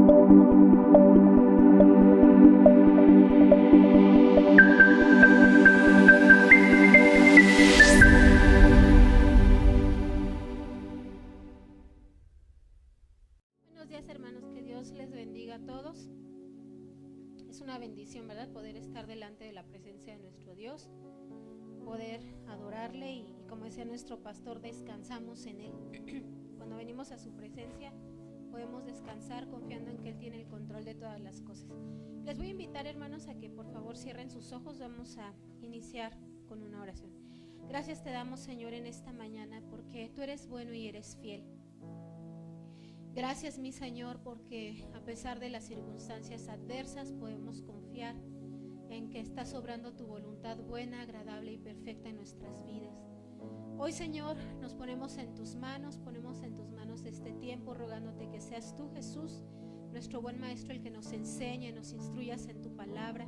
Buenos días, hermanos, que Dios les bendiga a todos. Es una bendición, ¿verdad?, poder estar delante de la presencia de nuestro Dios, poder adorarle y como decía nuestro pastor, descansamos en Él. Cuando venimos a su presencia podemos descansar confiando en que Él tiene el control de todas las cosas. Les voy a invitar, hermanos, a que por favor cierren sus ojos. Vamos a iniciar con una oración. Gracias te damos, Señor, en esta mañana porque tú eres bueno y eres fiel. Gracias, mi Señor, porque a pesar de las circunstancias adversas podemos confiar en que estás obrando tu voluntad buena, agradable y perfecta en nuestras vidas. Hoy, Señor, nos ponemos en tus manos este tiempo, rogándote que seas tú, Jesús, nuestro buen Maestro, el que nos enseñe, nos instruyas en tu palabra.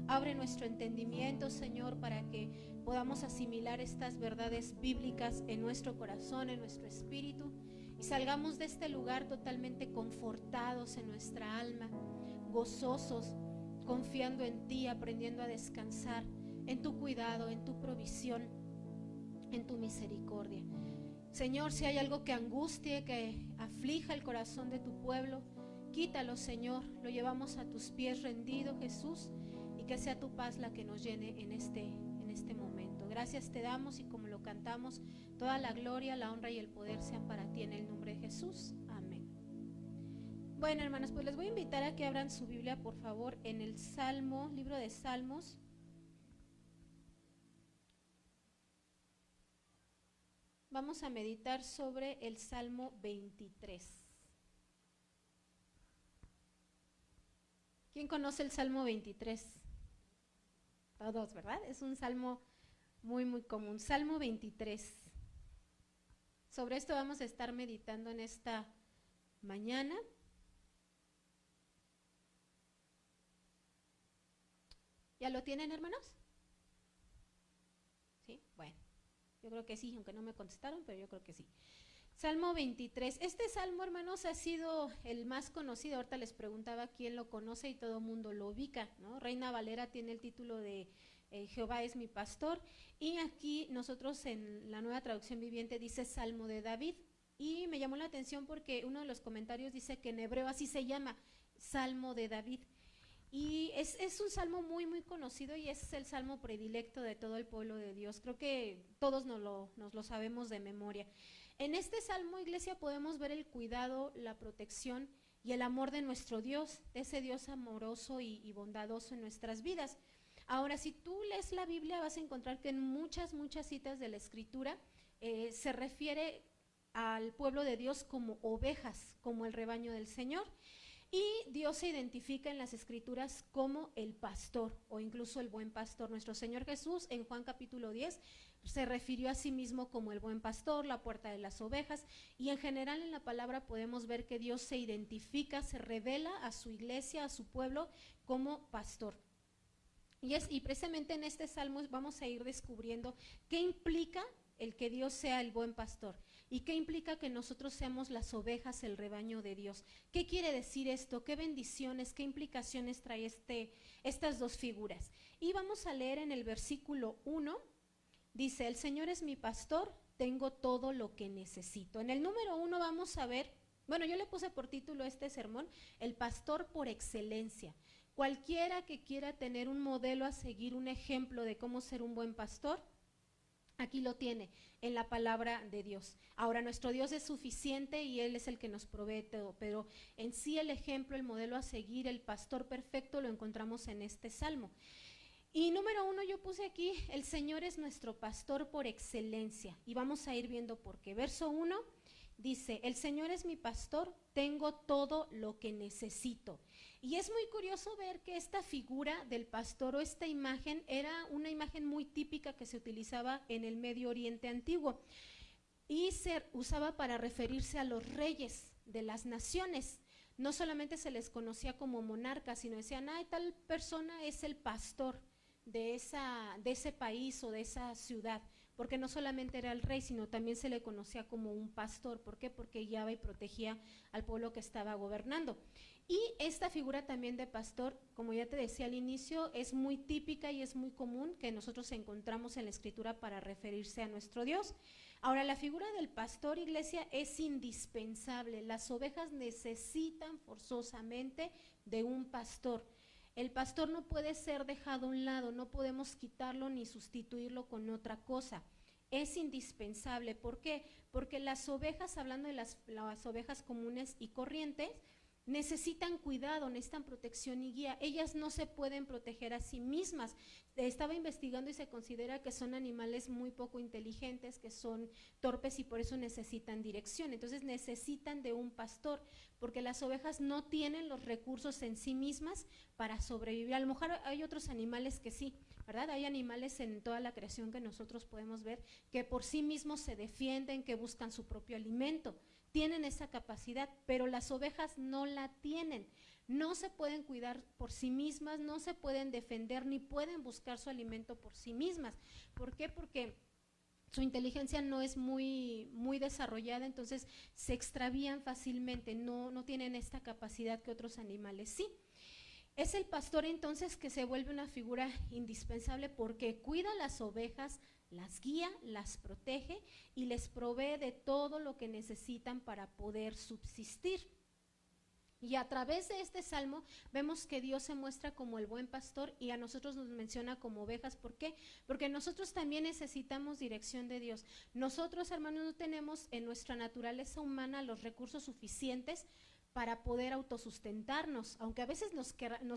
Abre nuestro entendimiento, Señor, para que podamos asimilar estas verdades bíblicas en nuestro corazón, en nuestro espíritu, y salgamos de este lugar totalmente confortados en nuestra alma, gozosos, confiando en ti, aprendiendo a descansar en tu cuidado, en tu provisión, en tu misericordia. Señor, si hay algo que angustie, que aflija el corazón de tu pueblo, quítalo, Señor. Lo llevamos a tus pies rendido, Jesús, y que sea tu paz la que nos llene en este momento. Gracias te damos, y como lo cantamos, toda la gloria, la honra y el poder sean para ti, en el nombre de Jesús. Amén. Bueno, hermanos, pues les voy a invitar a que abran su Biblia, por favor, en el Salmo, libro de Salmos. Vamos a meditar sobre el Salmo 23. ¿Quién conoce el Salmo 23? Todos, ¿verdad? Es un salmo muy, muy común. Salmo 23. Sobre esto vamos a estar meditando en esta mañana. ¿Ya lo tienen, hermanos? ¿Sí? Bueno, yo creo que sí, aunque no me contestaron, pero yo creo que sí. Salmo 23. Este salmo, hermanos, ha sido el más conocido. Ahorita les preguntaba quién lo conoce y todo el mundo lo ubica, ¿no? Reina Valera tiene el título de Jehová es mi pastor, y aquí nosotros en la Nueva Traducción Viviente dice Salmo de David, y me llamó la atención porque uno de los comentarios dice que en hebreo así se llama, Salmo de David. Y es un salmo muy, muy conocido, y es el salmo predilecto de todo el pueblo de Dios. Creo que todos nos lo sabemos de memoria. En este salmo, iglesia, podemos ver el cuidado, la protección y el amor de nuestro Dios, ese Dios amoroso y bondadoso en nuestras vidas. Ahora, si tú lees la Biblia, vas a encontrar que en muchas, muchas citas de la Escritura se refiere al pueblo de Dios como ovejas, como el rebaño del Señor. Y Dios se identifica en las Escrituras como el pastor, o incluso el buen pastor. Nuestro Señor Jesús en Juan capítulo 10 se refirió a sí mismo como el buen pastor, la puerta de las ovejas, y en general en la palabra podemos ver que Dios se identifica, se revela a su iglesia, a su pueblo, como pastor. Y precisamente en este salmo vamos a ir descubriendo qué implica el que Dios sea el buen pastor, y qué implica que nosotros seamos las ovejas, el rebaño de Dios. ¿Qué quiere decir esto? ¿Qué bendiciones, qué implicaciones trae estas dos figuras? Y vamos a leer en el versículo 1, dice, el Señor es mi pastor, tengo todo lo que necesito. En el número 1 vamos a ver, bueno, yo le puse por título este sermón, el pastor por excelencia. Cualquiera que quiera tener un modelo a seguir, un ejemplo de cómo ser un buen pastor, aquí lo tiene, en la palabra de Dios. Ahora, nuestro Dios es suficiente y Él es el que nos provee todo, pero en sí el ejemplo, el modelo a seguir, el pastor perfecto, lo encontramos en este salmo. Y número 1 yo puse aquí, el Señor es nuestro pastor por excelencia, y vamos a ir viendo por qué. Verso 1 dice, el Señor es mi pastor, tengo todo lo que necesito. Y es muy curioso ver que esta figura del pastor, o esta imagen, era una imagen muy típica que se utilizaba en el Medio Oriente antiguo, y se usaba para referirse a los reyes de las naciones. No solamente se les conocía como monarcas, sino decían, tal persona es el pastor de ese país o de esa ciudad. porque no solamente era el rey, sino también se le conocía como un pastor. ¿Por qué? Porque guiaba y protegía al pueblo que estaba gobernando. Y esta figura también de pastor, como ya te decía al inicio, es muy típica y es muy común que nosotros encontramos en la Escritura para referirse a nuestro Dios. Ahora, la figura del pastor, iglesia, es indispensable. Las ovejas necesitan forzosamente de un pastor. El pastor no puede ser dejado a un lado, no podemos quitarlo ni sustituirlo con otra cosa. Es indispensable. ¿Por qué? Porque las ovejas, hablando de las ovejas comunes y corrientes, necesitan cuidado, necesitan protección y guía. Ellas no se pueden proteger a sí mismas. Estaba investigando y se considera que son animales muy poco inteligentes, que son torpes y por eso necesitan dirección. Entonces necesitan de un pastor, porque las ovejas no tienen los recursos en sí mismas para sobrevivir. A lo mejor hay otros animales que sí, ¿verdad? Hay animales en toda la creación que nosotros podemos ver que por sí mismos se defienden, que buscan su propio alimento. Tienen esa capacidad, pero las ovejas no la tienen. No se pueden cuidar por sí mismas, no se pueden defender ni pueden buscar su alimento por sí mismas. ¿Por qué? Porque su inteligencia no es muy desarrollada, entonces se extravían fácilmente, no tienen esta capacidad que otros animales sí. Es el pastor entonces que se vuelve una figura indispensable porque cuida las ovejas, las guía, las protege y les provee de todo lo que necesitan para poder subsistir. Y a través de este salmo vemos que Dios se muestra como el buen pastor y a nosotros nos menciona como ovejas. ¿Por qué? Porque nosotros también necesitamos dirección de Dios. Nosotros, hermanos, no tenemos en nuestra naturaleza humana los recursos suficientes para poder autosustentarnos, aunque a veces nos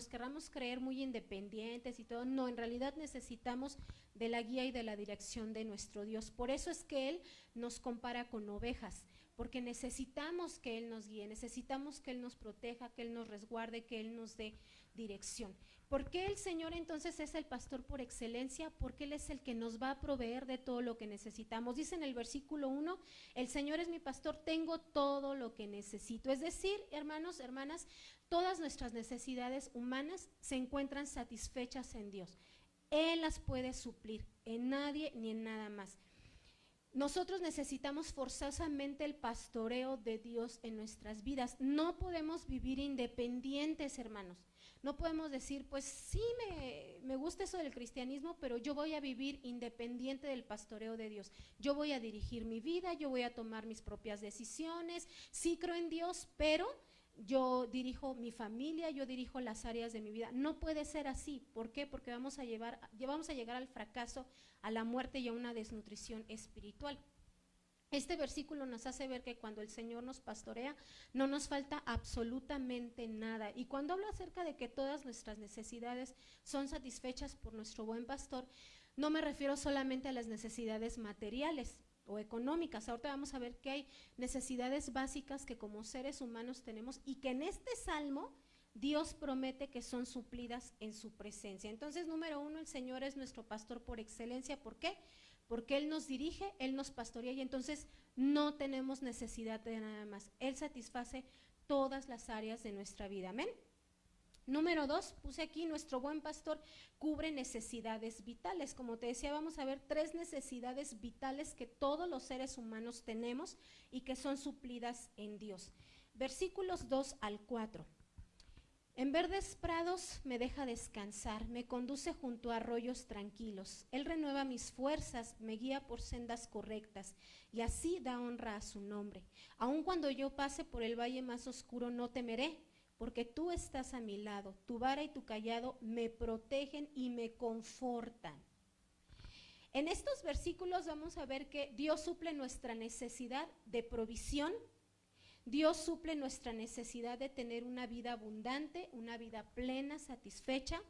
querramos creer muy independientes y todo, no, en realidad necesitamos de la guía y de la dirección de nuestro Dios. Por eso es que Él nos compara con ovejas, porque necesitamos que Él nos guíe, necesitamos que Él nos proteja, que Él nos resguarde, que Él nos dé dirección. ¿Por qué el Señor entonces es el pastor por excelencia? Porque Él es el que nos va a proveer de todo lo que necesitamos. Dice en el versículo 1, el Señor es mi pastor, tengo todo lo que necesito. Es decir, hermanos, hermanas, todas nuestras necesidades humanas se encuentran satisfechas en Dios. Él las puede suplir, en nadie ni en nada más. Nosotros necesitamos forzosamente el pastoreo de Dios en nuestras vidas. No podemos vivir independientes, hermanos. No podemos decir, pues sí, me gusta eso del cristianismo, pero yo voy a vivir independiente del pastoreo de Dios. Yo voy a dirigir mi vida, yo voy a tomar mis propias decisiones. Sí creo en Dios, pero yo dirijo mi familia, yo dirijo las áreas de mi vida. No puede ser así. ¿Por qué? Porque vamos a llegar al fracaso, a la muerte y a una desnutrición espiritual. Este versículo nos hace ver que cuando el Señor nos pastorea, no nos falta absolutamente nada. Y cuando hablo acerca de que todas nuestras necesidades son satisfechas por nuestro buen pastor, no me refiero solamente a las necesidades materiales o económicas. Ahorita vamos a ver que hay necesidades básicas que como seres humanos tenemos y que en este salmo Dios promete que son suplidas en su presencia. Entonces, número 1, el Señor es nuestro pastor por excelencia. ¿Por qué? Porque Él nos dirige, Él nos pastorea y entonces no tenemos necesidad de nada más. Él satisface todas las áreas de nuestra vida. Amén. Número 2, puse aquí, nuestro buen pastor cubre necesidades vitales. Como te decía, vamos a ver 3 necesidades vitales que todos los seres humanos tenemos y que son suplidas en Dios. Versículos 2 al 4. En verdes prados me deja descansar, me conduce junto a arroyos tranquilos. Él renueva mis fuerzas, me guía por sendas correctas y así da honra a su nombre. Aun cuando yo pase por el valle más oscuro no temeré, porque tú estás a mi lado, tu vara y tu cayado me protegen y me confortan. En estos versículos vamos a ver que Dios suple nuestra necesidad de provisión. Dios suple nuestra necesidad de tener una vida abundante, una vida plena, satisfecha.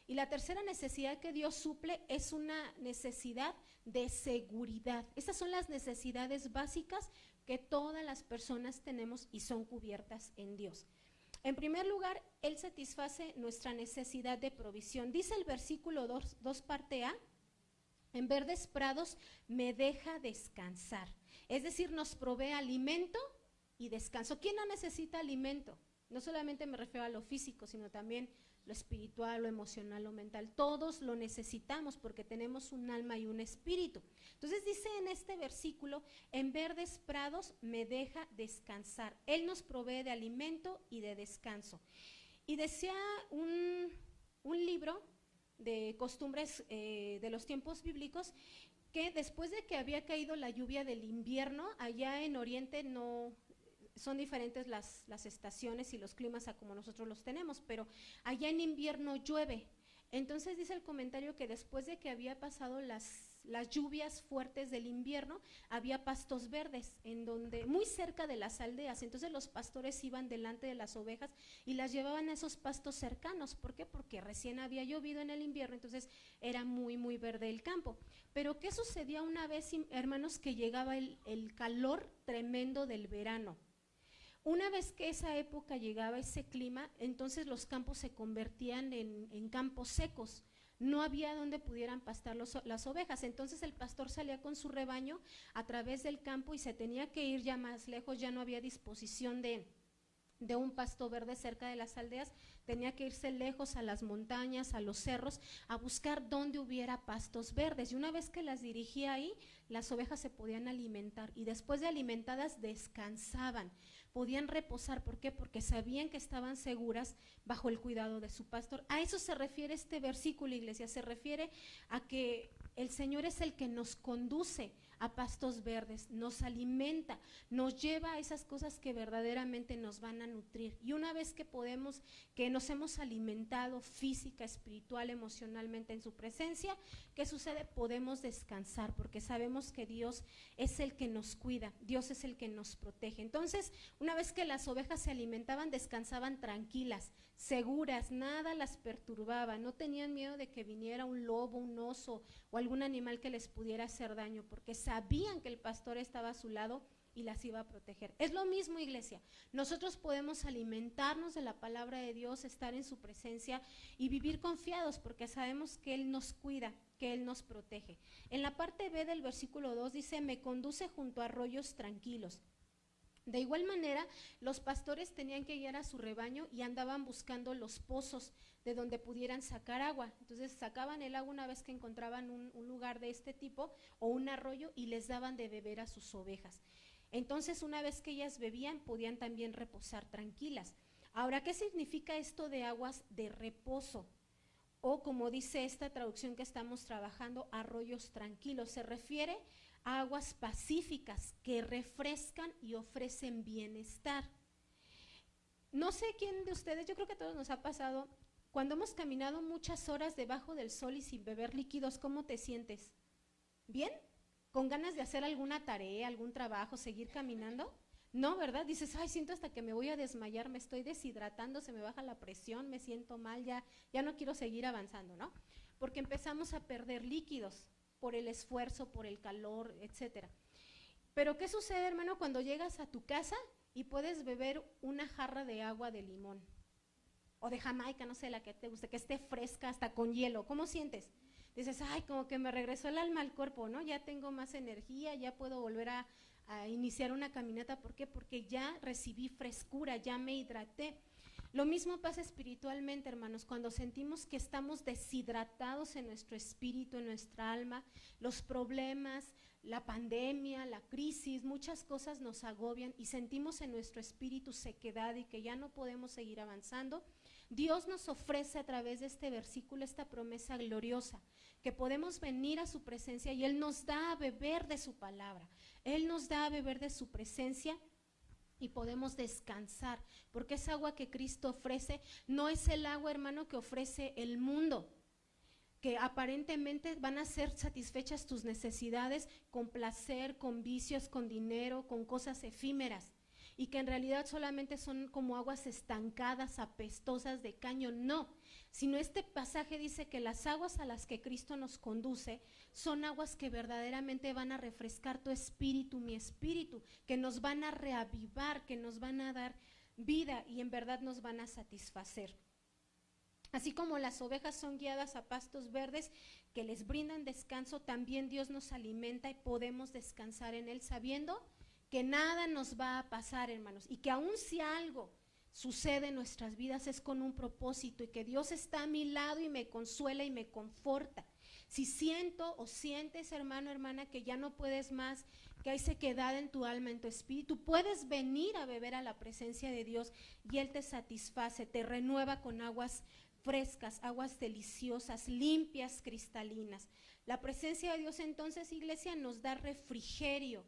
Y la tercera necesidad que Dios suple es una necesidad de seguridad. Estas son las necesidades básicas que todas las personas tenemos y son cubiertas en Dios. En primer lugar, Él satisface nuestra necesidad de provisión. Dice el versículo 2 parte A, en verdes prados me deja descansar. Es decir, nos provee alimento y descanso. ¿Quién no necesita alimento? No solamente me refiero a lo físico, sino también lo espiritual, lo emocional, lo mental, todos lo necesitamos porque tenemos un alma y un espíritu. Entonces dice en este versículo, en verdes prados me deja descansar. Él nos provee de alimento y de descanso. Y decía un libro de costumbres de los tiempos bíblicos, que después de que había caído la lluvia del invierno, allá en Oriente no son diferentes las estaciones y los climas a como nosotros los tenemos, pero allá en invierno llueve. Entonces dice el comentario que después de que había pasado las lluvias fuertes del invierno, había pastos verdes, en donde, muy cerca de las aldeas. Entonces los pastores iban delante de las ovejas y las llevaban a esos pastos cercanos. ¿Por qué? Porque recién había llovido en el invierno, entonces era muy, muy verde el campo. Pero ¿qué sucedía una vez, hermanos, que llegaba el calor tremendo del verano? Una vez que esa época llegaba, ese clima, entonces los campos se convertían en campos secos. No había donde pudieran pastar las ovejas. Entonces el pastor salía con su rebaño a través del campo y se tenía que ir ya más lejos, ya no había disposición de un pasto verde cerca de las aldeas, tenía que irse lejos a las montañas, a los cerros, a buscar donde hubiera pastos verdes. Y una vez que las dirigía ahí, las ovejas se podían alimentar y después de alimentadas descansaban, podían reposar. ¿Por qué? Porque sabían que estaban seguras bajo el cuidado de su pastor. A eso se refiere este versículo, iglesia, se refiere a que el Señor es el que nos conduce a pastos verdes, nos alimenta, nos lleva a esas cosas que verdaderamente nos van a nutrir. Y una vez que nos hemos alimentado física, espiritual, emocionalmente en su presencia, ¿qué sucede? Podemos descansar porque sabemos que Dios es el que nos cuida, Dios es el que nos protege. Entonces, una vez que las ovejas se alimentaban, descansaban tranquilas, seguras, nada las perturbaba, no tenían miedo de que viniera un lobo, un oso o algún animal que les pudiera hacer daño, porque sabían que el pastor estaba a su lado y las iba a proteger. Es lo mismo, iglesia, nosotros podemos alimentarnos de la palabra de Dios, estar en su presencia y vivir confiados porque sabemos que Él nos cuida, que Él nos protege. En la parte B del versículo 2 dice, me conduce junto a arroyos tranquilos. De igual manera, los pastores tenían que guiar a su rebaño y andaban buscando los pozos de donde pudieran sacar agua. Entonces sacaban el agua una vez que encontraban un lugar de este tipo o un arroyo y les daban de beber a sus ovejas. Entonces una vez que ellas bebían, podían también reposar tranquilas. Ahora, ¿qué significa esto de aguas de reposo? O como dice esta traducción que estamos trabajando, arroyos tranquilos. Se refiere a aguas pacíficas que refrescan y ofrecen bienestar. No sé quién de ustedes, yo creo que a todos nos ha pasado, cuando hemos caminado muchas horas debajo del sol y sin beber líquidos, ¿cómo te sientes? ¿Bien? ¿Con ganas de hacer alguna tarea, algún trabajo, seguir caminando? No, ¿verdad? Dices, ay, siento hasta que me voy a desmayar, me estoy deshidratando, se me baja la presión, me siento mal, ya no quiero seguir avanzando, ¿no? Porque empezamos a perder líquidos por el esfuerzo, por el calor, etcétera. Pero ¿qué sucede, hermano, cuando llegas a tu casa y puedes beber una jarra de agua de limón? O de Jamaica, no sé, la que te guste, que esté fresca, hasta con hielo. ¿Cómo sientes? Dices, ay, como que me regresó el alma al cuerpo, ¿no? Ya tengo más energía, ya puedo volver a iniciar una caminata. ¿Por qué? Porque ya recibí frescura, ya me hidraté. Lo mismo pasa espiritualmente, hermanos, cuando sentimos que estamos deshidratados en nuestro espíritu, en nuestra alma, los problemas, la pandemia, la crisis, muchas cosas nos agobian y sentimos en nuestro espíritu sequedad y que ya no podemos seguir avanzando. Dios nos ofrece a través de este versículo esta promesa gloriosa, que podemos venir a su presencia y Él nos da a beber de su palabra, Él nos da a beber de su presencia y podemos descansar, porque esa agua que Cristo ofrece no es el agua, hermano, que ofrece el mundo, que aparentemente van a ser satisfechas tus necesidades con placer, con vicios, con dinero, con cosas efímeras, y que en realidad solamente son como aguas estancadas, apestosas de caño. No, sino este pasaje dice que las aguas a las que Cristo nos conduce son aguas que verdaderamente van a refrescar tu espíritu, mi espíritu, que nos van a reavivar, que nos van a dar vida y en verdad nos van a satisfacer. Así como las ovejas son guiadas a pastos verdes que les brindan descanso, también Dios nos alimenta y podemos descansar en Él sabiendo que nada nos va a pasar, hermanos, y que aun si algo sucede en nuestras vidas es con un propósito y que Dios está a mi lado y me consuela y me conforta. Si siento o sientes, hermano, hermana, que ya no puedes más, que hay sequedad en tu alma, en tu espíritu, puedes venir a beber a la presencia de Dios y Él te satisface, te renueva con aguas frescas, aguas deliciosas, limpias, cristalinas. La presencia de Dios entonces, iglesia, nos da refrigerio.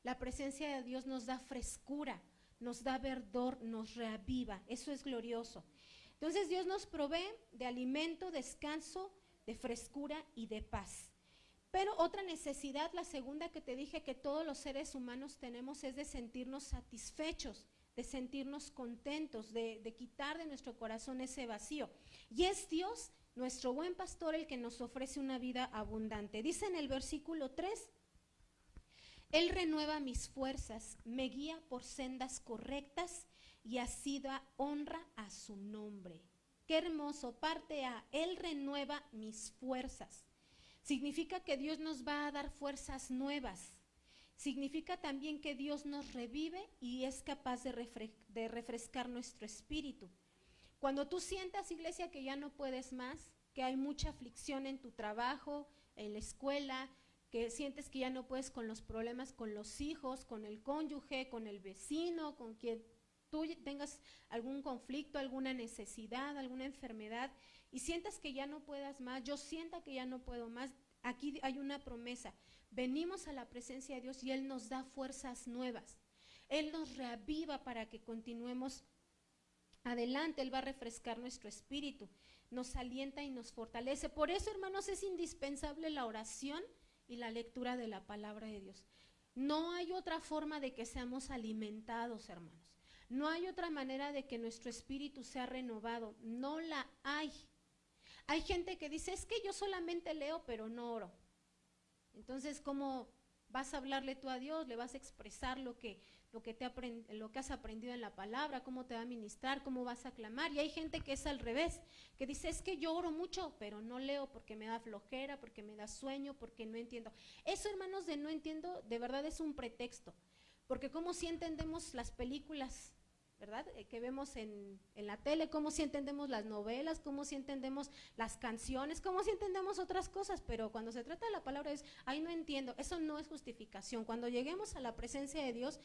La presencia de Dios nos da frescura, nos da verdor, nos reaviva. Eso es glorioso. Entonces Dios nos provee de alimento, descanso, de frescura y de paz. Pero otra necesidad, la segunda que te dije que todos los seres humanos tenemos, es de sentirnos satisfechos, de sentirnos contentos, de quitar de nuestro corazón ese vacío. Y es Dios, nuestro buen pastor, el que nos ofrece una vida abundante. Dice en el versículo 3, Él renueva mis fuerzas, me guía por sendas correctas y así da honra a su nombre. Qué hermoso, parte A, Él renueva mis fuerzas. Significa que Dios nos va a dar fuerzas nuevas. Significa también que Dios nos revive y es capaz de refrescar nuestro espíritu. Cuando tú sientas, iglesia, que ya no puedes más, que hay mucha aflicción en tu trabajo, en la escuela, que sientes que ya no puedes con los problemas con los hijos, con el cónyuge, con el vecino, con quien tú tengas algún conflicto, alguna necesidad, alguna enfermedad, y sientas que ya no puedas más, yo sienta que ya no puedo más, aquí hay una promesa. Venimos a la presencia de Dios y Él nos da fuerzas nuevas. Él nos reaviva para que continuemos adelante. Él va a refrescar nuestro espíritu, nos alienta y nos fortalece. Por eso, hermanos, es indispensable la oración y la lectura de la palabra de Dios. No hay otra forma de que seamos alimentados, hermanos. No hay otra manera de que nuestro espíritu sea renovado. No la hay. Hay gente que dice, es que yo solamente leo, pero no oro. Entonces, ¿cómo vas a hablarle tú a Dios? ¿Le vas a expresar lo que has aprendido en la palabra? ¿Cómo te va a ministrar? ¿Cómo vas a clamar? Y hay gente que es al revés, que dice, es que yo oro mucho, pero no leo porque me da flojera, porque me da sueño, porque no entiendo. Eso, hermanos, de no entiendo, de verdad es un pretexto. Porque como si entendemos las películas, ¿verdad? Que vemos en la tele, cómo si entendemos las novelas, cómo si entendemos las canciones, cómo si entendemos otras cosas, pero cuando se trata de la palabra es, ay, no entiendo, eso no es justificación. Cuando lleguemos a la presencia de Dios,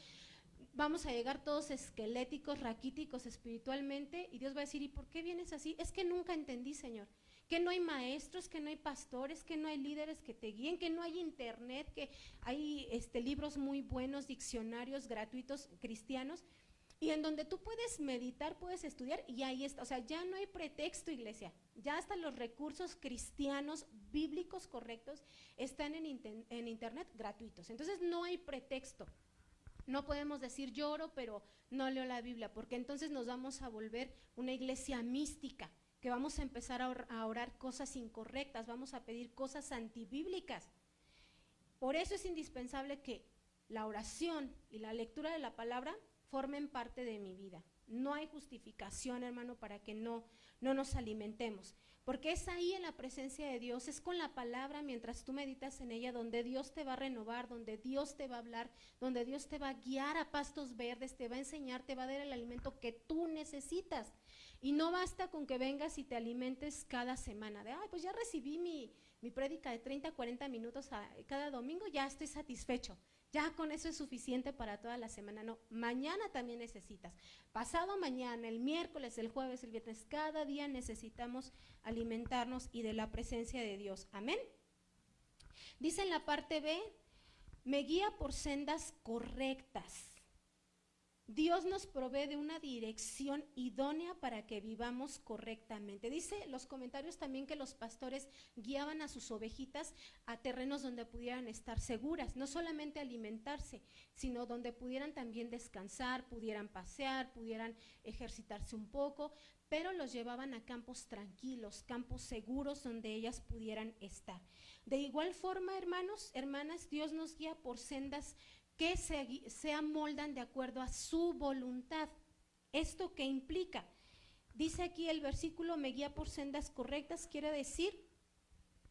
vamos a llegar todos esqueléticos, raquíticos espiritualmente, y Dios va a decir, ¿y por qué vienes así? Es que nunca entendí, Señor. Que no hay maestros, que no hay pastores, que no hay líderes que te guíen, que no hay internet, que hay libros muy buenos, diccionarios gratuitos cristianos, y en donde tú puedes meditar, puedes estudiar, y ahí está. O sea, ya no hay pretexto, iglesia. Ya hasta los recursos cristianos, bíblicos correctos, están en internet gratuitos. Entonces no hay pretexto. No podemos decir yo oro, pero no leo la Biblia, porque entonces nos vamos a volver una iglesia mística, que vamos a empezar a orar cosas incorrectas, vamos a pedir cosas antibíblicas. Por eso es indispensable que la oración y la lectura de la palabra formen parte de mi vida. No hay justificación, hermano, para que no nos alimentemos, porque es ahí en la presencia de Dios, es con la palabra, mientras tú meditas en ella, donde Dios te va a renovar, donde Dios te va a hablar, donde Dios te va a guiar a pastos verdes, te va a enseñar, te va a dar el alimento que tú necesitas. Y no basta con que vengas y te alimentes cada semana, de, ay, pues ya recibí mi prédica de 30, 40 minutos cada domingo, ya estoy satisfecho. Ya con eso es suficiente para toda la semana. No, mañana también necesitas. Pasado mañana, el miércoles, el jueves, el viernes, cada día necesitamos alimentarnos y de la presencia de Dios. Amén. Dice en la parte B, me guía por sendas correctas. Dios nos provee de una dirección idónea para que vivamos correctamente. Dice los comentarios también que los pastores guiaban a sus ovejitas a terrenos donde pudieran estar seguras, no solamente alimentarse, sino donde pudieran también descansar, pudieran pasear, pudieran ejercitarse un poco, pero los llevaban a campos tranquilos, campos seguros donde ellas pudieran estar. De igual forma, hermanos, hermanas, Dios nos guía por sendas que se amoldan de acuerdo a su voluntad. ¿Esto qué implica? Dice aquí el versículo, me guía por sendas correctas, quiere decir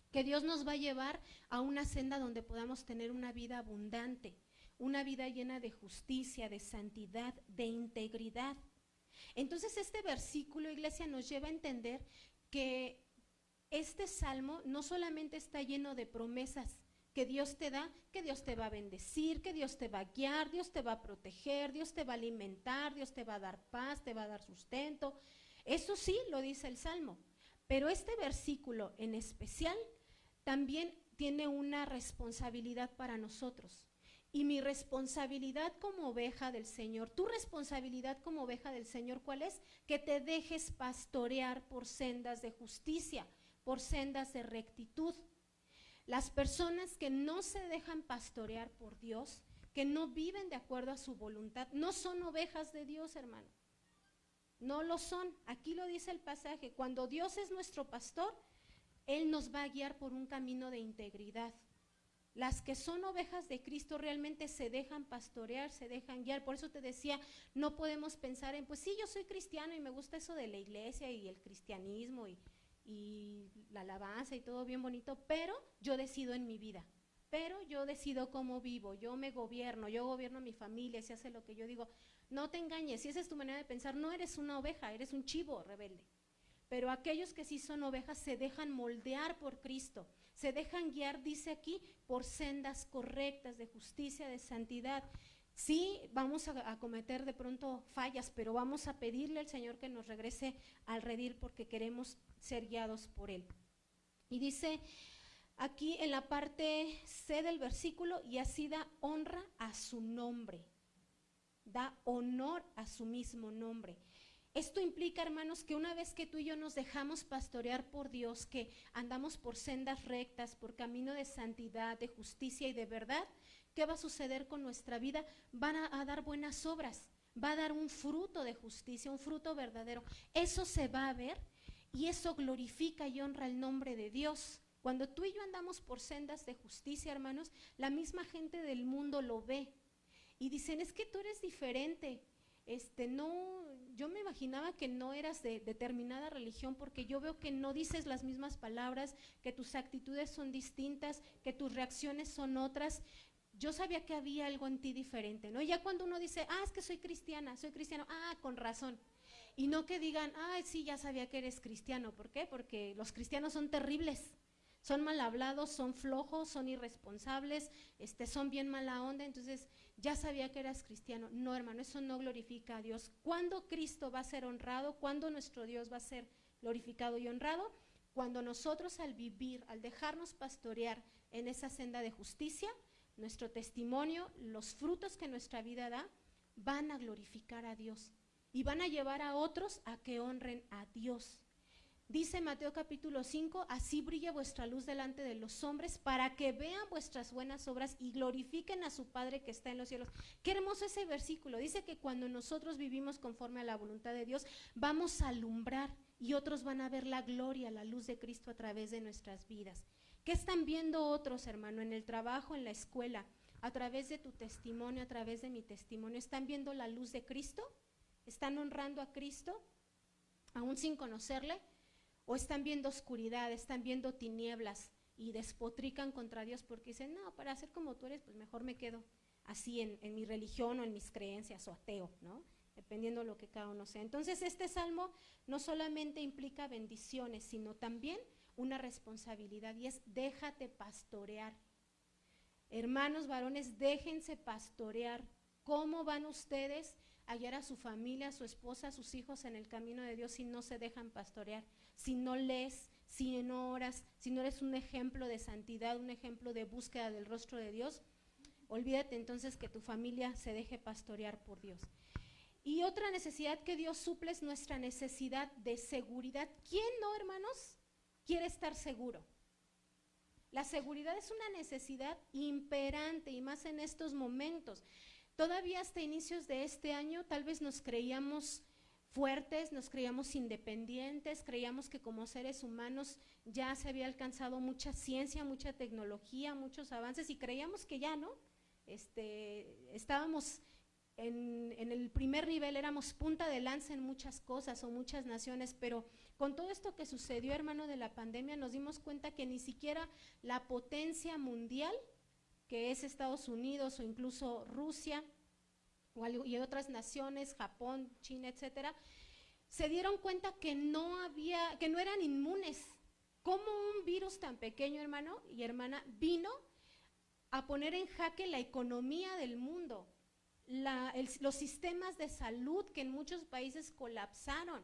que Dios nos va a llevar a una senda donde podamos tener una vida abundante, una vida llena de justicia, de santidad, de integridad. Entonces este versículo, iglesia, nos lleva a entender que este salmo no solamente está lleno de promesas que Dios te da, que Dios te va a bendecir, que Dios te va a guiar, Dios te va a proteger, Dios te va a alimentar, Dios te va a dar paz, te va a dar sustento. Eso sí lo dice el salmo, pero este versículo en especial también tiene una responsabilidad para nosotros. Y mi responsabilidad como oveja del Señor, tu responsabilidad como oveja del Señor, ¿cuál es? Que te dejes pastorear por sendas de justicia, por sendas de rectitud. Las personas que no se dejan pastorear por Dios, que no viven de acuerdo a su voluntad, no son ovejas de Dios, hermano. No lo son. Aquí lo dice el pasaje, cuando Dios es nuestro pastor, Él nos va a guiar por un camino de integridad. Las que son ovejas de Cristo realmente se dejan pastorear, se dejan guiar. Por eso te decía, no podemos pensar en, pues sí, yo soy cristiano y me gusta eso de la iglesia y el cristianismo y la alabanza y todo bien bonito, pero yo decido en mi vida, pero yo decido cómo vivo, yo me gobierno, yo gobierno a mi familia, se hace lo que yo digo. No te engañes, si esa es tu manera de pensar, no eres una oveja, eres un chivo rebelde. Pero aquellos que sí son ovejas se dejan moldear por Cristo, se dejan guiar, dice aquí, por sendas correctas de justicia, de santidad. Sí, vamos a cometer de pronto fallas, pero vamos a pedirle al Señor que nos regrese al redil porque queremos ser guiados por Él. Y dice aquí en la parte C del versículo, y así da honra a su nombre, da honor a su mismo nombre. Esto implica, hermanos, que una vez que tú y yo nos dejamos pastorear por Dios, que andamos por sendas rectas, por camino de santidad, de justicia y de verdad, ¿qué va a suceder con nuestra vida? Van a dar buenas obras, va a dar un fruto de justicia, un fruto verdadero. Eso se va a ver y eso glorifica y honra el nombre de Dios. Cuando tú y yo andamos por sendas de justicia, hermanos, la misma gente del mundo lo ve y dicen, es que tú eres diferente. No, yo me imaginaba que no eras de determinada religión porque yo veo que no dices las mismas palabras, que tus actitudes son distintas, que tus reacciones son otras. Yo sabía que había algo en ti diferente, ¿no? Y ya cuando uno dice, es que soy cristiana, soy cristiano, con razón. Y no que digan, sí, ya sabía que eres cristiano. ¿Por qué? Porque los cristianos son terribles. Son mal hablados, son flojos, son irresponsables, son bien mala onda, entonces ya sabía que eras cristiano. No, hermano, eso no glorifica a Dios. ¿Cuándo Cristo va a ser honrado? ¿Cuándo nuestro Dios va a ser glorificado y honrado? Cuando nosotros al vivir, al dejarnos pastorear en esa senda de justicia, nuestro testimonio, los frutos que nuestra vida da, van a glorificar a Dios y van a llevar a otros a que honren a Dios. Dice Mateo capítulo 5, así brilla vuestra luz delante de los hombres para que vean vuestras buenas obras y glorifiquen a su Padre que está en los cielos. Qué hermoso ese versículo. Dice que cuando nosotros vivimos conforme a la voluntad de Dios, vamos a alumbrar y otros van a ver la gloria, la luz de Cristo a través de nuestras vidas. ¿Qué están viendo otros, hermano, en el trabajo, en la escuela, a través de tu testimonio, a través de mi testimonio? ¿Están viendo la luz de Cristo? ¿Están honrando a Cristo, aún sin conocerle? ¿O están viendo oscuridad, están viendo tinieblas y despotrican contra Dios porque dicen, no, para ser como tú eres, pues mejor me quedo así en mi religión o en mis creencias o ateo, ¿no? Dependiendo de lo que cada uno sea. Entonces este salmo no solamente implica bendiciones, sino también una responsabilidad y es déjate pastorear. Hermanos varones, déjense pastorear. ¿Cómo van ustedes a hallar a su familia, a su esposa, a sus hijos en el camino de Dios si no se dejan pastorear? Si no lees, si no oras, si no eres un ejemplo de santidad, un ejemplo de búsqueda del rostro de Dios, olvídate entonces que tu familia se deje pastorear por Dios. Y otra necesidad que Dios suple es nuestra necesidad de seguridad. ¿Quién no, hermanos, quiere estar seguro? La seguridad es una necesidad imperante y más en estos momentos. Todavía hasta inicios de este año tal vez nos creíamos fuertes, nos creíamos independientes, creíamos que como seres humanos ya se había alcanzado mucha ciencia, mucha tecnología, muchos avances y creíamos que ya, ¿no? Estábamos en el primer nivel, éramos punta de lanza en muchas cosas o muchas naciones, pero con todo esto que sucedió, hermano, de la pandemia, nos dimos cuenta que ni siquiera la potencia mundial, que es Estados Unidos o incluso Rusia, y otras naciones, Japón, China, etcétera, se dieron cuenta que no eran inmunes. ¿Cómo un virus tan pequeño, hermano y hermana, vino a poner en jaque la economía del mundo, los sistemas de salud que en muchos países colapsaron?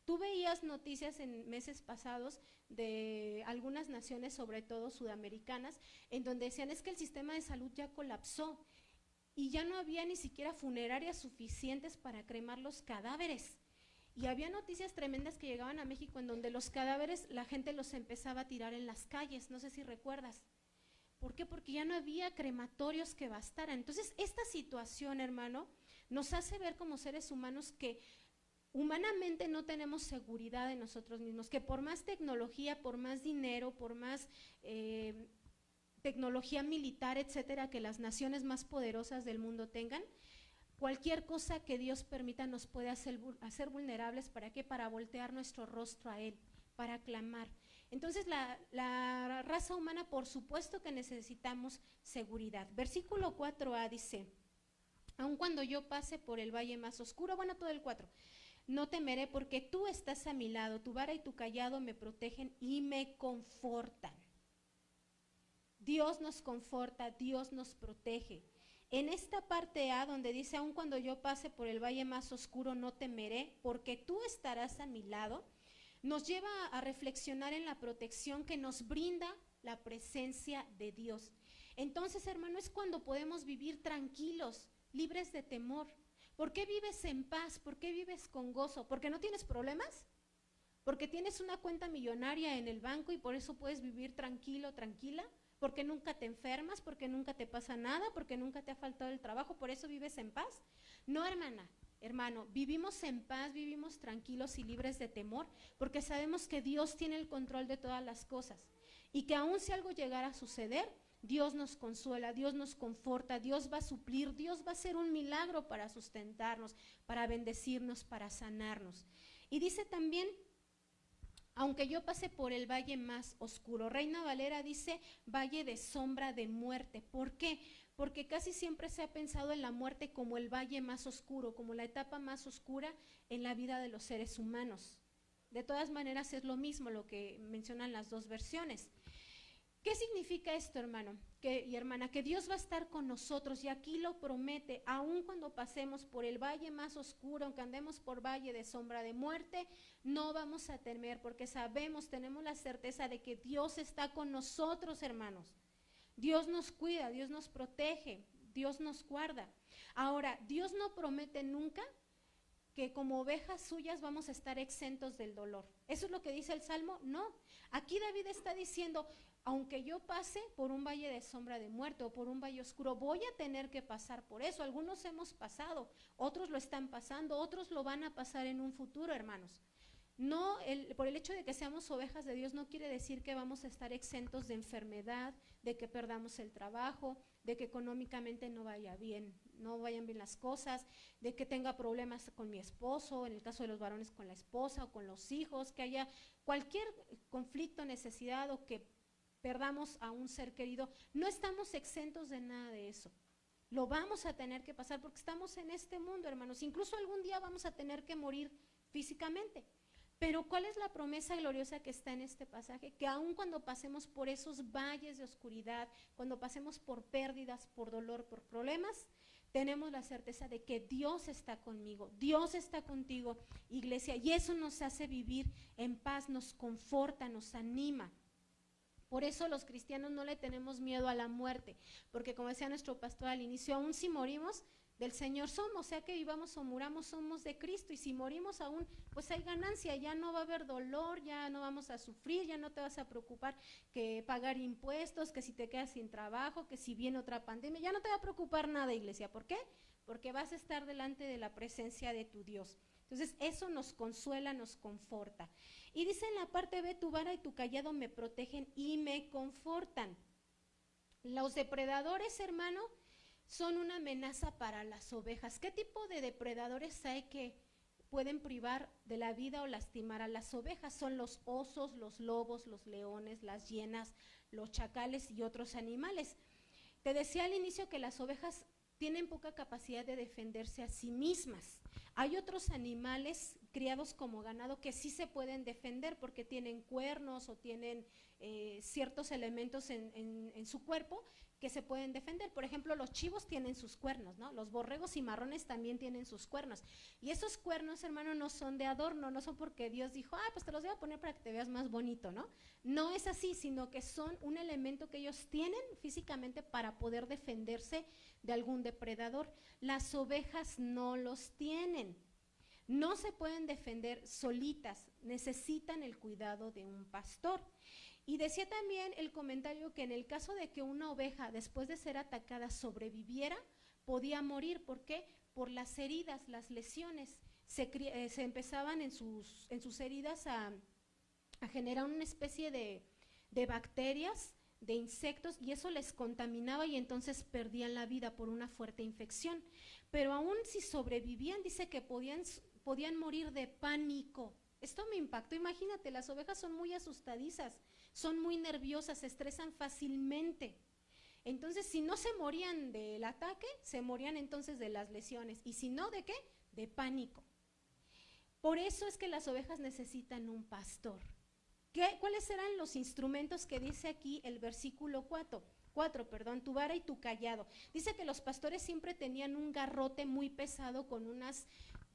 Tú veías noticias en meses pasados de algunas naciones, sobre todo sudamericanas, en donde decían es que el sistema de salud ya colapsó y ya no había ni siquiera funerarias suficientes para cremar los cadáveres. Y había noticias tremendas que llegaban a México en donde los cadáveres la gente los empezaba a tirar en las calles, no sé si recuerdas. ¿Por qué? Porque ya no había crematorios que bastaran. Entonces, esta situación, hermano, nos hace ver como seres humanos que humanamente no tenemos seguridad en nosotros mismos, que por más tecnología, por más dinero, por más tecnología militar, etcétera, que las naciones más poderosas del mundo tengan, cualquier cosa que Dios permita nos puede hacer vulnerables. ¿Para qué? Para voltear nuestro rostro a Él, para clamar. Entonces la raza humana, por supuesto que necesitamos seguridad. Versículo 4a dice, aun cuando yo pase por el valle más oscuro, bueno, todo el 4, no temeré porque tú estás a mi lado, tu vara y tu cayado me protegen y me confortan. Dios nos conforta, Dios nos protege. En esta parte A donde dice, aun cuando yo pase por el valle más oscuro no temeré porque tú estarás a mi lado, nos lleva a reflexionar en la protección que nos brinda la presencia de Dios. Entonces, hermano, es cuando podemos vivir tranquilos, libres de temor. ¿Por qué vives en paz? ¿Por qué vives con gozo? ¿Porque no tienes problemas? ¿Porque tienes una cuenta millonaria en el banco y por eso puedes vivir tranquilo, tranquila? ¿Porque nunca te enfermas? ¿Porque nunca te pasa nada? ¿Porque nunca te ha faltado el trabajo? ¿Por eso vives en paz? No, hermana, hermano, vivimos en paz, vivimos tranquilos y libres de temor, porque sabemos que Dios tiene el control de todas las cosas y que aun si algo llegara a suceder, Dios nos consuela, Dios nos conforta, Dios va a suplir, Dios va a hacer un milagro para sustentarnos, para bendecirnos, para sanarnos. Y dice también, aunque yo pase por el valle más oscuro. Reina Valera dice valle de sombra de muerte. ¿Por qué? Porque casi siempre se ha pensado en la muerte como el valle más oscuro, como la etapa más oscura en la vida de los seres humanos. De todas maneras es lo mismo lo que mencionan las dos versiones. ¿Qué significa esto, hermano y hermana? Que Dios va a estar con nosotros y aquí lo promete, aun cuando pasemos por el valle más oscuro, aunque andemos por valle de sombra de muerte, no vamos a temer porque sabemos, tenemos la certeza de que Dios está con nosotros, hermanos. Dios nos cuida, Dios nos protege, Dios nos guarda. Ahora, Dios no promete nunca que como ovejas suyas vamos a estar exentos del dolor. ¿Eso es lo que dice el Salmo? No. Aquí David está diciendo, aunque yo pase por un valle de sombra de muerte o por un valle oscuro, voy a tener que pasar por eso. Algunos hemos pasado, otros lo están pasando, otros lo van a pasar en un futuro, hermanos. No, por el hecho de que seamos ovejas de Dios no quiere decir que vamos a estar exentos de enfermedad, de que perdamos el trabajo, de que económicamente no vayan bien las cosas, de que tenga problemas con mi esposo, en el caso de los varones con la esposa o con los hijos, que haya cualquier conflicto, necesidad o que perdamos a un ser querido. No estamos exentos de nada de eso. Lo vamos a tener que pasar porque estamos en este mundo, hermanos. Incluso algún día vamos a tener que morir físicamente. Pero ¿cuál es la promesa gloriosa que está en este pasaje? Que aun cuando pasemos por esos valles de oscuridad, cuando pasemos por pérdidas, por dolor, por problemas, tenemos la certeza de que Dios está conmigo, Dios está contigo, iglesia, y eso nos hace vivir en paz, nos conforta, nos anima. Por eso los cristianos no le tenemos miedo a la muerte, porque como decía nuestro pastor al inicio, aún si morimos, del Señor somos, sea que vivamos o muramos, somos de Cristo, y si morimos aún, pues hay ganancia, ya no va a haber dolor, ya no vamos a sufrir, ya no te vas a preocupar que pagar impuestos, que si te quedas sin trabajo, que si viene otra pandemia, ya no te va a preocupar nada, iglesia. ¿Por qué? Porque vas a estar delante de la presencia de tu Dios. Entonces eso nos consuela, nos conforta. Y dice en la parte B, tu vara y tu cayado me protegen y me confortan. Los depredadores, hermano, son una amenaza para las ovejas. ¿Qué tipo de depredadores hay que pueden privar de la vida o lastimar a las ovejas? Son los osos, los lobos, los leones, las hienas, los chacales y otros animales. Te decía al inicio que las ovejas tienen poca capacidad de defenderse a sí mismas. Hay otros animales criados como ganado que sí se pueden defender porque tienen cuernos o tienen ciertos elementos en su cuerpo que se pueden defender. Por ejemplo, los chivos tienen sus cuernos, ¿no? Los borregos cimarrones también tienen sus cuernos. Y esos cuernos, hermano, no son de adorno, no son porque Dios dijo, pues te los voy a poner para que te veas más bonito, ¿no? No es así, sino que son un elemento que ellos tienen físicamente para poder defenderse de algún depredador. Las ovejas no los tienen. No se pueden defender solitas, necesitan el cuidado de un pastor. Y decía también el comentario que en el caso de que una oveja después de ser atacada sobreviviera, podía morir. ¿Por qué? Por las heridas, las lesiones. Se empezaban en sus heridas a generar una especie de bacterias, de insectos, y eso les contaminaba y entonces perdían la vida por una fuerte infección. Pero aún si sobrevivían, dice que podían morir de pánico. Esto me impactó. Imagínate, las ovejas son muy asustadizas, son muy nerviosas, se estresan fácilmente. Entonces, si no se morían del ataque, se morían entonces de las lesiones. Y si no, ¿de qué? De pánico. Por eso es que las ovejas necesitan un pastor. ¿Cuáles eran los instrumentos que dice aquí el versículo 4? Tu vara y tu callado. Dice que los pastores siempre tenían un garrote muy pesado con unas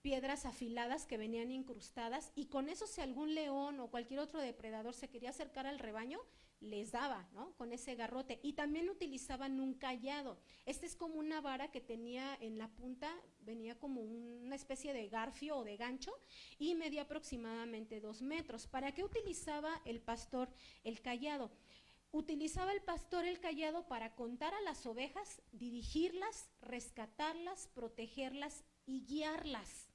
piedras afiladas que venían incrustadas, y con eso si algún león o cualquier otro depredador se quería acercar al rebaño, les daba, ¿no? Con ese garrote. Y también utilizaban un callado. Este es como una vara que tenía en la punta, venía como una especie de garfio o de gancho, y medía aproximadamente 2 metros. ¿Para qué utilizaba el pastor el callado? Utilizaba el pastor el callado para contar a las ovejas, dirigirlas, rescatarlas, protegerlas y guiarlas.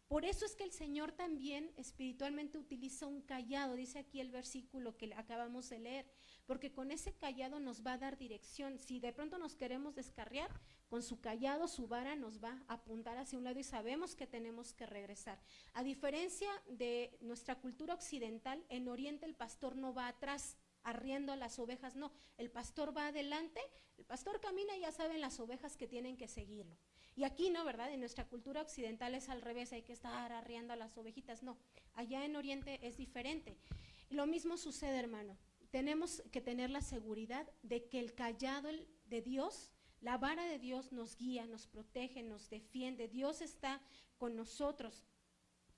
Por eso es que el Señor también espiritualmente utiliza un callado, dice aquí el versículo que acabamos de leer, porque con ese callado nos va a dar dirección. Si de pronto nos queremos descarriar, con su callado, su vara nos va a apuntar hacia un lado y sabemos que tenemos que regresar. A diferencia de nuestra cultura occidental, en Oriente el pastor no va atrás arriendo a las ovejas, no, el pastor va adelante, el pastor camina y ya saben las ovejas que tienen que seguirlo. Y aquí no, ¿verdad? En nuestra cultura occidental es al revés, hay que estar arriando a las ovejitas. No, allá en Oriente es diferente. Lo mismo sucede, hermano. Tenemos que tener la seguridad de que el callado de Dios, la vara de Dios nos guía, nos protege, nos defiende. Dios está con nosotros.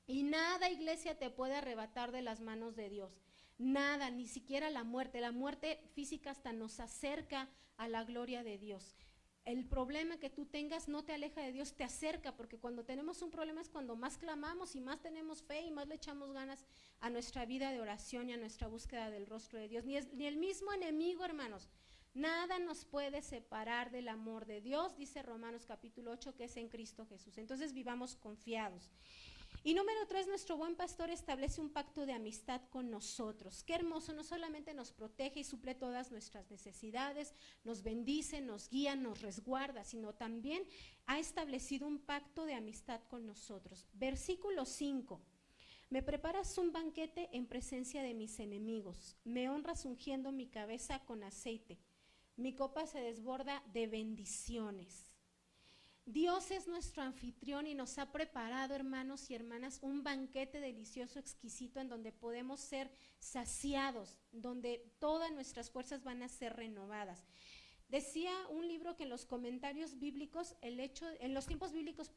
Y nada, iglesia, te puede arrebatar de las manos de Dios. Nada, ni siquiera la muerte. La muerte física hasta nos acerca a la gloria de Dios. El problema que tú tengas no te aleja de Dios, te acerca, porque cuando tenemos un problema es cuando más clamamos y más tenemos fe y más le echamos ganas a nuestra vida de oración y a nuestra búsqueda del rostro de Dios. Ni el mismo enemigo, hermanos, nada nos puede separar del amor de Dios, dice Romanos capítulo 8, que es en Cristo Jesús. Entonces vivamos confiados. Y número 3, nuestro buen pastor establece un pacto de amistad con nosotros. Qué hermoso, no solamente nos protege y suple todas nuestras necesidades, nos bendice, nos guía, nos resguarda, sino también ha establecido un pacto de amistad con nosotros. Versículo 5. Me preparas un banquete en presencia de mis enemigos, me honras ungiendo mi cabeza con aceite, mi copa se desborda de bendiciones. Dios es nuestro anfitrión y nos ha preparado, hermanos y hermanas, un banquete delicioso, exquisito, en donde podemos ser saciados, donde todas nuestras fuerzas van a ser renovadas. Decía un libro que en los comentarios bíblicos, en los tiempos bíblicos,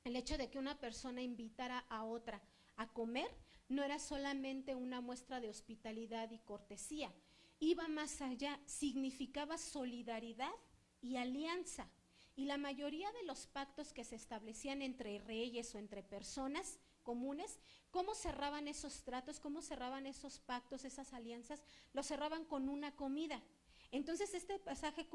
el hecho de que una persona invitara a otra a comer no era solamente una muestra de hospitalidad y cortesía, iba más allá, significaba solidaridad y alianza. Y la mayoría de los pactos que se establecían entre reyes o entre personas comunes, ¿cómo cerraban esos tratos? ¿Cómo cerraban esos pactos, esas alianzas? Los cerraban con una comida. Entonces este pasaje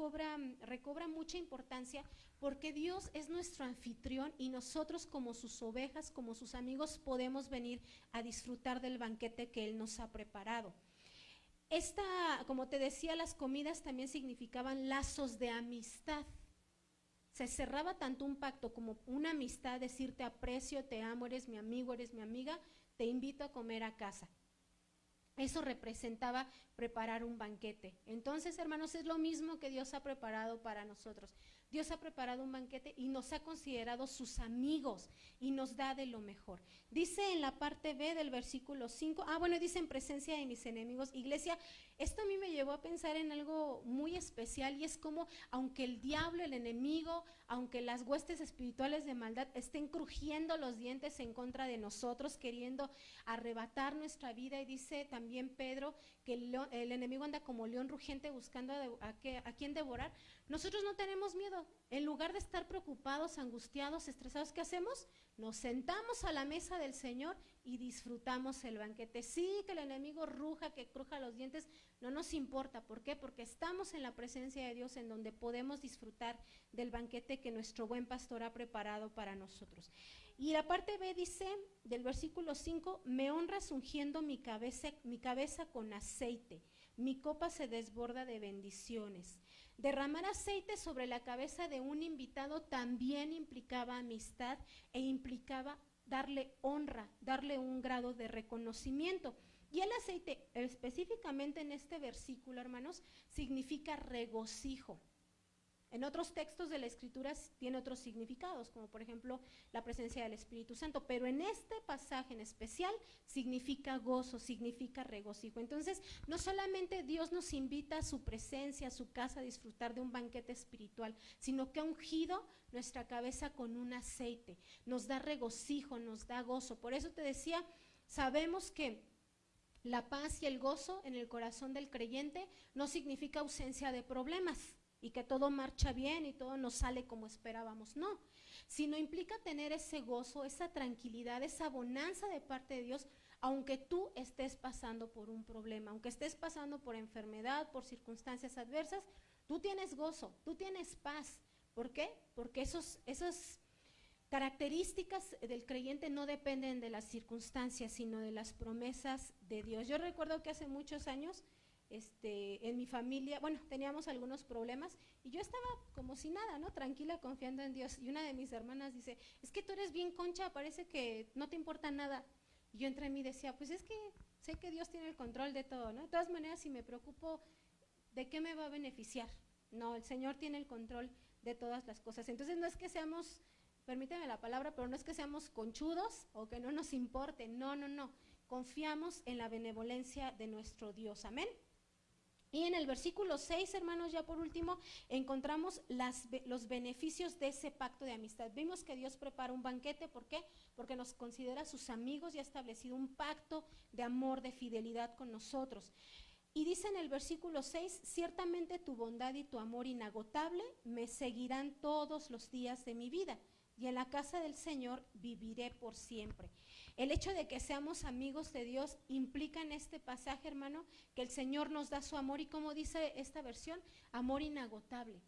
recobra mucha importancia porque Dios es nuestro anfitrión y nosotros como sus ovejas, como sus amigos, podemos venir a disfrutar del banquete que Él nos ha preparado. Como te decía, las comidas también significaban lazos de amistad. Se cerraba tanto un pacto como una amistad, decirte aprecio, te amo, eres mi amigo, eres mi amiga, te invito a comer a casa. Eso representaba preparar un banquete. Entonces, hermanos, es lo mismo que Dios ha preparado para nosotros. Dios ha preparado un banquete y nos ha considerado sus amigos y nos da de lo mejor. Dice en la parte B del versículo 5, dice en presencia de mis enemigos. Iglesia, esto a mí me llevó a pensar en algo muy especial, y es como, aunque el diablo, el enemigo, aunque las huestes espirituales de maldad estén crujiendo los dientes en contra de nosotros, queriendo arrebatar nuestra vida, y dice también Pedro que el enemigo anda como león rugiente buscando a quien devorar, nosotros no tenemos miedo. En lugar de estar preocupados, angustiados, estresados, ¿qué hacemos? Nos sentamos a la mesa del Señor y disfrutamos el banquete. Sí, que el enemigo ruja, que cruja los dientes, no nos importa. ¿Por qué? Porque estamos en la presencia de Dios, en donde podemos disfrutar del banquete que nuestro buen pastor ha preparado para nosotros. Y la parte B dice, del versículo 5, me honras ungiendo mi cabeza con aceite, mi copa se desborda de bendiciones. Derramar aceite sobre la cabeza de un invitado también implicaba amistad e implicaba darle honra, darle un grado de reconocimiento. Y el aceite, específicamente en este versículo, hermanos, significa regocijo. En otros textos de la Escritura tiene otros significados, como por ejemplo la presencia del Espíritu Santo, pero en este pasaje en especial significa gozo, significa regocijo. Entonces, no solamente Dios nos invita a su presencia, a su casa, a disfrutar de un banquete espiritual, sino que ha ungido nuestra cabeza con un aceite, nos da regocijo, nos da gozo. Por eso te decía, sabemos que la paz y el gozo en el corazón del creyente no significa ausencia de problemas y que todo marcha bien y todo nos sale como esperábamos, no, sino implica tener ese gozo, esa tranquilidad, esa bonanza de parte de Dios, aunque tú estés pasando por un problema, aunque estés pasando por enfermedad, por circunstancias adversas, tú tienes gozo, tú tienes paz. ¿Por qué? Porque esas características del creyente no dependen de las circunstancias, sino de las promesas de Dios. Yo recuerdo que hace muchos años, en mi familia, teníamos algunos problemas y yo estaba como si nada, ¿no? Tranquila, confiando en Dios. Y una de mis hermanas dice, es que tú eres bien concha, parece que no te importa nada. Y yo entre mí decía, pues es que sé que Dios tiene el control de todo, ¿no? De todas maneras, si me preocupo, ¿de qué me va a beneficiar? No, el Señor tiene el control de todas las cosas. Entonces no es que seamos, permíteme la palabra, pero no es que seamos conchudos o que no nos importe, no. Confiamos en la benevolencia de nuestro Dios, amén. Y en el versículo 6, hermanos, ya por último, encontramos los beneficios de ese pacto de amistad. Vimos que Dios prepara un banquete, ¿por qué? Porque nos considera sus amigos y ha establecido un pacto de amor, de fidelidad con nosotros. Y dice en el versículo 6, ciertamente tu bondad y tu amor inagotable me seguirán todos los días de mi vida, y en la casa del Señor viviré por siempre. El hecho de que seamos amigos de Dios implica en este pasaje, hermano, que el Señor nos da su amor, y como dice esta versión, amor inagotable.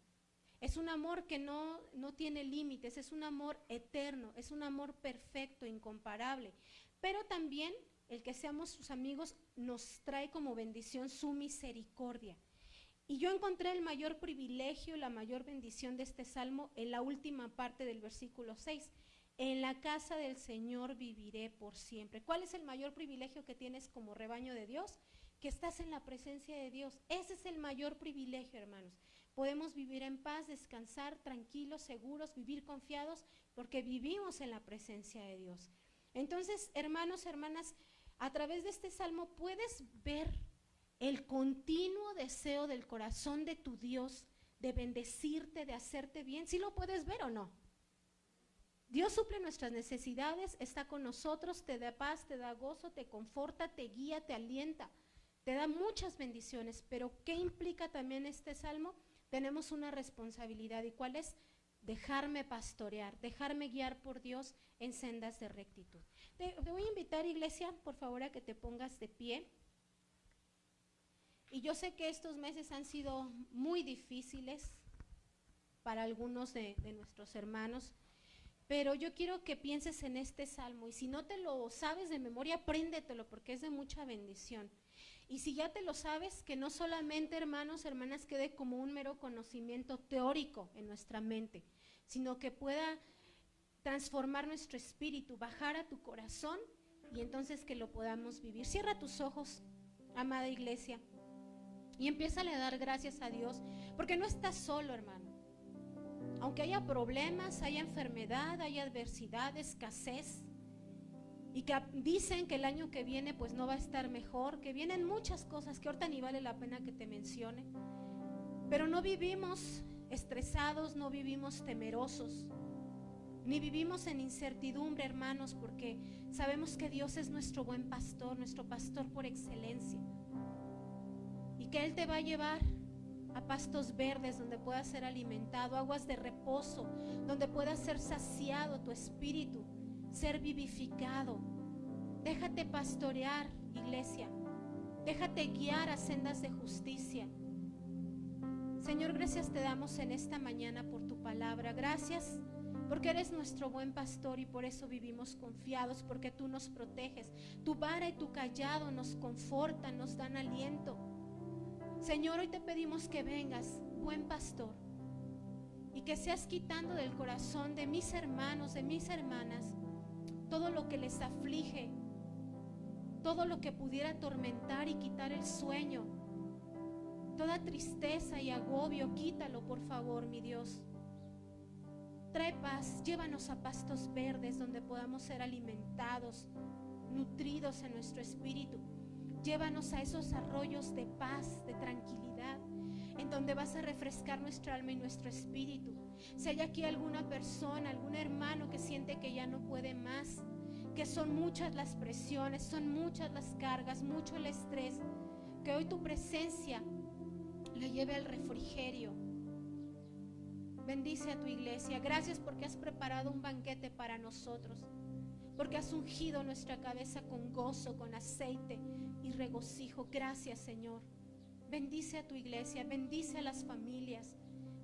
Es un amor que no tiene límites, es un amor eterno, es un amor perfecto, incomparable. Pero también el que seamos sus amigos nos trae como bendición su misericordia. Y yo encontré el mayor privilegio, la mayor bendición de este salmo en la última parte del versículo 6. En la casa del Señor viviré por siempre. ¿Cuál es el mayor privilegio que tienes como rebaño de Dios? Que estás en la presencia de Dios. Ese es el mayor privilegio, hermanos. Podemos vivir en paz, descansar, tranquilos, seguros, vivir confiados, porque vivimos en la presencia de Dios. Entonces, hermanos, hermanas, a través de este salmo puedes ver el continuo deseo del corazón de tu Dios de bendecirte, de hacerte bien. ¿Sí lo puedes ver o no? Dios suple nuestras necesidades, está con nosotros, te da paz, te da gozo, te conforta, te guía, te alienta, te da muchas bendiciones. Pero ¿qué implica también este salmo? Tenemos una responsabilidad, ¿y cuál es? Dejarme pastorear, dejarme guiar por Dios en sendas de rectitud. Te voy a invitar, iglesia, por favor, a que te pongas de pie. Y yo sé que estos meses han sido muy difíciles para algunos de nuestros hermanos, pero yo quiero que pienses en este salmo, y si no te lo sabes de memoria, apréndetelo, porque es de mucha bendición. Y si ya te lo sabes, que no solamente, hermanos, hermanas, quede como un mero conocimiento teórico en nuestra mente, sino que pueda transformar nuestro espíritu, bajar a tu corazón, y entonces que lo podamos vivir. Cierra tus ojos, amada iglesia, y empiézale a dar gracias a Dios, porque no estás solo, hermano. Aunque haya problemas, haya enfermedad, haya adversidad, escasez, y que dicen que el año que viene pues no va a estar mejor, que vienen muchas cosas que ahorita ni vale la pena que te mencione, pero no vivimos estresados, no vivimos temerosos, ni vivimos en incertidumbre, hermanos, porque sabemos que Dios es nuestro buen pastor, nuestro pastor por excelencia, y que Él te va a llevar a pastos verdes donde puedas ser alimentado, aguas de reposo, donde puedas ser saciado tu espíritu, ser vivificado. Déjate pastorear, iglesia. Déjate guiar a sendas de justicia. Señor, gracias te damos en esta mañana por tu palabra. Gracias porque eres nuestro buen pastor y por eso vivimos confiados, porque tú nos proteges. Tu vara y tu callado nos confortan, nos dan aliento. Señor, hoy te pedimos que vengas, buen pastor, y que seas quitando del corazón de mis hermanos, de mis hermanas, todo lo que les aflige, todo lo que pudiera atormentar y quitar el sueño, toda tristeza y agobio, quítalo por favor, mi Dios. Trae paz, llévanos a pastos verdes donde podamos ser alimentados, nutridos en nuestro espíritu. Llévanos a esos arroyos de paz, de tranquilidad, en donde vas a refrescar nuestra alma y nuestro espíritu. Si hay aquí alguna persona, algún hermano que siente que ya no puede más, que son muchas las presiones, son muchas las cargas, mucho el estrés, que hoy tu presencia le lleve al refrigerio. Bendice a tu iglesia. Gracias porque has preparado un banquete para nosotros, porque has ungido nuestra cabeza con gozo, con aceite y regocijo. Gracias, Señor. Bendice a tu iglesia, bendice a las familias,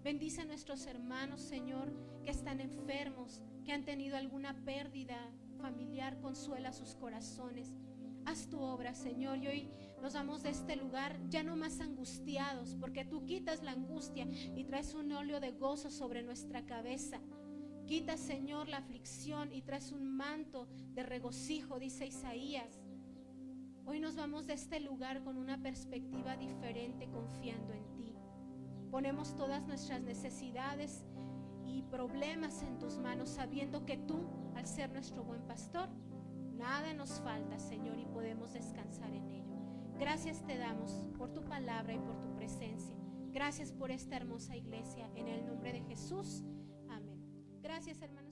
bendice a nuestros hermanos, Señor, que están enfermos, que han tenido alguna pérdida familiar. Consuela sus corazones. Haz tu obra, Señor, y hoy nos vamos de este lugar ya no más angustiados, porque tú quitas la angustia y traes un óleo de gozo sobre nuestra cabeza. Quita, Señor, la aflicción y traes un manto de regocijo, dice Isaías. Hoy nos vamos de este lugar con una perspectiva diferente, confiando en ti. Ponemos todas nuestras necesidades y problemas en tus manos, sabiendo que tú, al ser nuestro buen pastor, nada nos falta, Señor, y podemos descansar en ello. Gracias te damos por tu palabra y por tu presencia. Gracias por esta hermosa iglesia. En el nombre de Jesús. Amén. Gracias, hermanos.